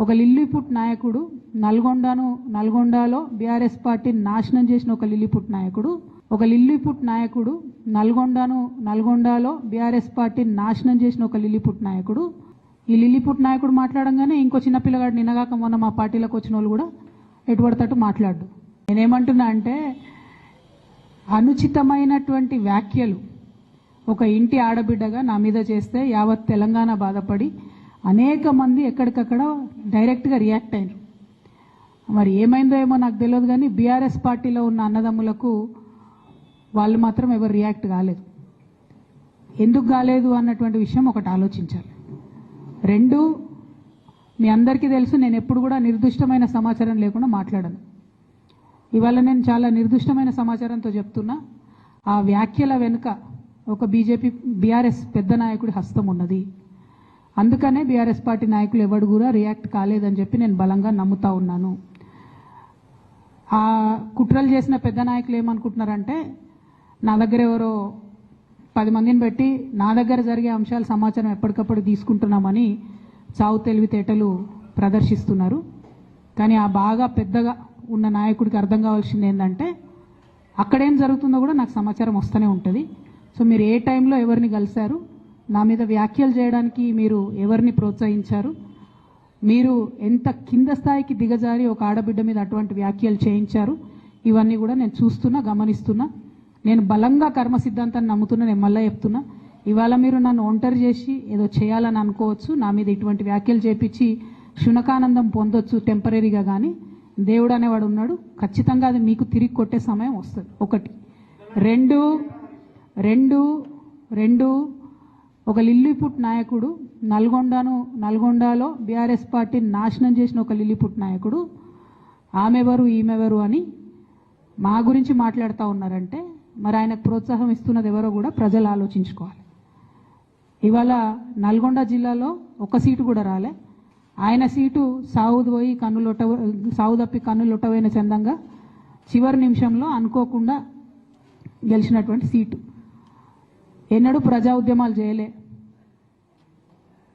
ఒక లిల్లీపుట్ నాయకుడు నల్గొండలో బీఆర్ఎస్ పార్టీని నాశనం చేసిన ఒక లిల్లీపుట్ నాయకుడు నల్గొండలో బీఆర్ఎస్ పార్టీని నాశనం చేసిన ఒక లిల్లీపుట్ నాయకుడు ఈ లిల్లీపుట్ నాయకుడు మాట్లాడంగానే ఇంకో చిన్న పిల్లగాడు నిన్నగాక మొన్న మా పార్టీలోకి వచ్చిన వాళ్ళు కూడా ఎటుపడతట్టు మాట్లాడు. నేనేమంటున్నా అంటే అనుచితమైనటువంటి వ్యాఖ్యలు ఒక ఇంటి ఆడబిడ్డగా నా మీద చేస్తే యావత్ తెలంగాణ బాధపడి అనేక మంది ఎక్కడికక్కడ డైరెక్ట్గా రియాక్ట్ అయ్యారు. మరి ఏమైందో ఏమో నాకు తెలియదు, కానీ బీఆర్ఎస్ పార్టీలో ఉన్న అన్నదమ్ములకు వాళ్ళు మాత్రం ఎవరు రియాక్ట్ కాలేదు. ఎందుకు కాలేదు అన్నటువంటి విషయం ఒకటి ఆలోచించాలి. రెండు, మీ అందరికీ తెలుసు నేను ఎప్పుడు కూడా నిర్దిష్టమైన సమాచారం లేకుండా మాట్లాడను. ఇవాళ నేను చాలా నిర్దిష్టమైన సమాచారంతో చెప్తున్నా. ఆ వ్యాఖ్యల వెనుక ఒక బీఆర్ఎస్ పెద్ద నాయకుడి హస్తం ఉన్నది. అందుకనే బీఆర్ఎస్ పార్టీ నాయకులు ఎవరు కూడా రియాక్ట్ కాలేదని చెప్పి నేను బలంగా నమ్ముతా ఉన్నాను. ఆ కుట్రలు చేసిన పెద్ద నాయకులు ఏమనుకుంటున్నారంటే నా దగ్గర ఎవరో 10 మందిని పెట్టి నా దగ్గర జరిగే అంశాల సమాచారం ఎప్పటికప్పుడు తీసుకుంటున్నామని చావు తెలివితేటలు ప్రదర్శిస్తున్నారు. కానీ ఆ బాగా పెద్దగా ఉన్న నాయకుడికి అర్థం కావాల్సింది ఏంటంటే అక్కడేం జరుగుతుందో కూడా నాకు సమాచారం వస్తూనే ఉంటుంది. సో మీరు ఏ టైంలో ఎవరిని కలిశారు, నా మీద వ్యాఖ్యలు చేయడానికి మీరు ఎవరిని ప్రోత్సహించారు, మీరు ఎంత కింద స్థాయికి దిగజారి ఒక ఆడబిడ్డ మీద అటువంటి వ్యాఖ్యలు చేయించారు, ఇవన్నీ కూడా నేను చూస్తున్నా, గమనిస్తున్నా. నేను బలంగా కర్మ సిద్ధాంతాన్ని నమ్ముతున్నా. నేను మళ్ళీ చెప్తున్నా, ఇవాళ మీరు నన్ను ఒంటరి చేసి ఏదో చేయాలని అనుకోవచ్చు, నా మీద ఇటువంటి వ్యాఖ్యలు చేపించి శునకానందం పొందొచ్చు టెంపరీగా, కానీ దేవుడు అనేవాడు ఉన్నాడు. ఖచ్చితంగా అది మీకు తిరిగి కొట్టే సమయం వస్తుంది. ఒకటి. రెండు ఒక లిల్లీపుట్ నాయకుడు నల్గొండలో బీఆర్ఎస్ పార్టీని నాశనం చేసిన ఒక లిల్లీపుట్ నాయకుడు ఆమెవరు ఈమెవరు అని మా గురించి మాట్లాడుతూ ఉన్నారంటే మరి ఆయనకు ప్రోత్సాహం ఇస్తున్నది ఎవరో కూడా ప్రజలు ఆలోచించుకోవాలి. ఇవాళ నల్గొండ జిల్లాలో ఒక సీటు కూడా రాలే. ఆయన సీటు సావు తప్పి కన్నులొట్టవైన చందంగా చివరి నిమిషంలో అనుకోకుండా గెలిచినటువంటి సీటు. ఎన్నడూ ప్రజా ఉద్యమాలు చేయలే.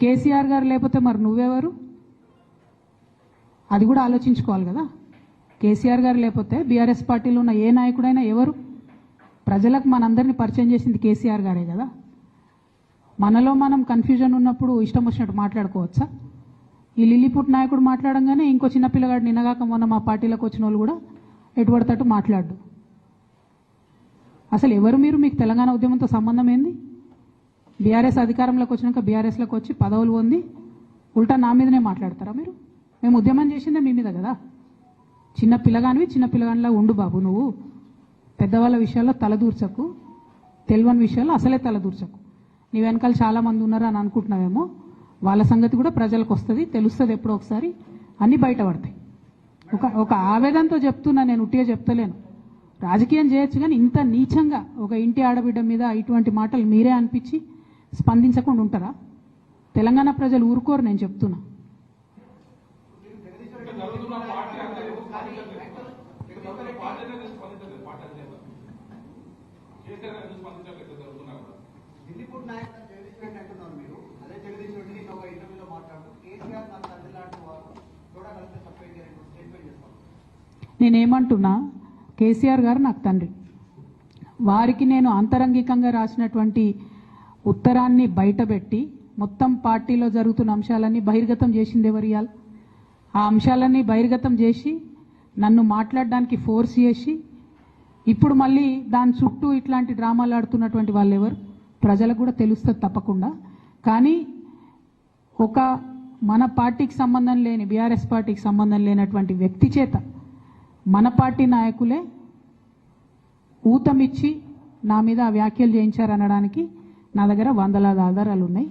కేసీఆర్ గారు లేకపోతే మరి నువ్వెవరు, అది కూడా ఆలోచించుకోవాలి కదా. కేసీఆర్ గారు లేకపోతే బీఆర్ఎస్ పార్టీలో ఉన్న ఏ నాయకుడైనా ఎవరు? ప్రజలకు మనందరినీ పరిచయం చేసింది కేసీఆర్ గారే కదా. మనలో మనం కన్ఫ్యూజన్ ఉన్నప్పుడు ఇష్టం వచ్చినట్టు మాట్లాడుకోవచ్చా? ఈ లిల్లీపుట్ నాయకుడు మాట్లాడంగానే ఇంకో చిన్న పిల్లగాడు నిన్నగాక మొన్న మా పార్టీలోకి వచ్చిన వాళ్ళు కూడా ఎటుపడతట్టు మాట్లాడు. అసలు ఎవరు మీరు? మీకు తెలంగాణ ఉద్యమంతో సంబంధం ఏంది? బీఆర్ఎస్ అధికారంలోకి వచ్చినాక బీఆర్ఎస్లోకి వచ్చి పదవులు పొంది ఉల్టా నా మీదనే మాట్లాడతారా మీరు? మేము ఉద్యమం చేసిందే మీ మీద కదా. చిన్న పిల్లగానిలా ఉండు బాబు. నువ్వు పెద్దవాళ్ళ విషయాల్లో తలదూర్చకు, తెలియని విషయాల్లో అసలే తలదూర్చకు. నీ వెనకాల చాలామంది ఉన్నారు అని అనుకుంటున్నావేమో. వాళ్ళ సంగతి కూడా ప్రజలకు వస్తుంది, తెలుస్తుంది. ఎప్పుడో ఒకసారి అన్నీ బయటపడతాయి. ఒక ఆవేదనతో చెప్తున్నా, నేను ఉట్టిగా చెప్తలేను. రాజకీయం చేయొచ్చు, కానీ ఇంత నీచంగా ఒక ఇంటి ఆడబిడ్డ మీద ఇటువంటి మాటలు మీరే అనిపించి స్పందించకుండా ఉంటారా? తెలంగాణ ప్రజలు ఊరుకోరు, నేను చెప్తున్నా. నేనేమంటున్నా, కేసీఆర్ గారు నాకు తండ్రి. వారికి నేను అంతరంగికంగా రాసినటువంటి ఉత్తరాన్ని బయటపెట్టి మొత్తం పార్టీలో జరుగుతున్న అంశాలన్నీ బహిర్గతం చేసింది ఎవరు? ఇయాల ఆ అంశాలన్నీ బహిర్గతం చేసి నన్ను మాట్లాడడానికి ఫోర్స్ చేసి ఇప్పుడు మళ్ళీ దాని చుట్టూ ఇట్లాంటి డ్రామాలు ఆడుతున్నటువంటి వాళ్ళు ఎవరు? ప్రజలకు కూడా తెలుస్తుంది తప్పకుండా. కానీ ఒక మన పార్టీకి సంబంధం లేని, బీఆర్ఎస్ పార్టీకి సంబంధం లేనటువంటి వ్యక్తి చేత మన పార్టీ నాయకులే ఊతమిచ్చి నా మీద వ్యాఖ్యలు చేయించారనడానికి నా దగ్గర వందలాది ఆధారాలు ఉన్నాయి.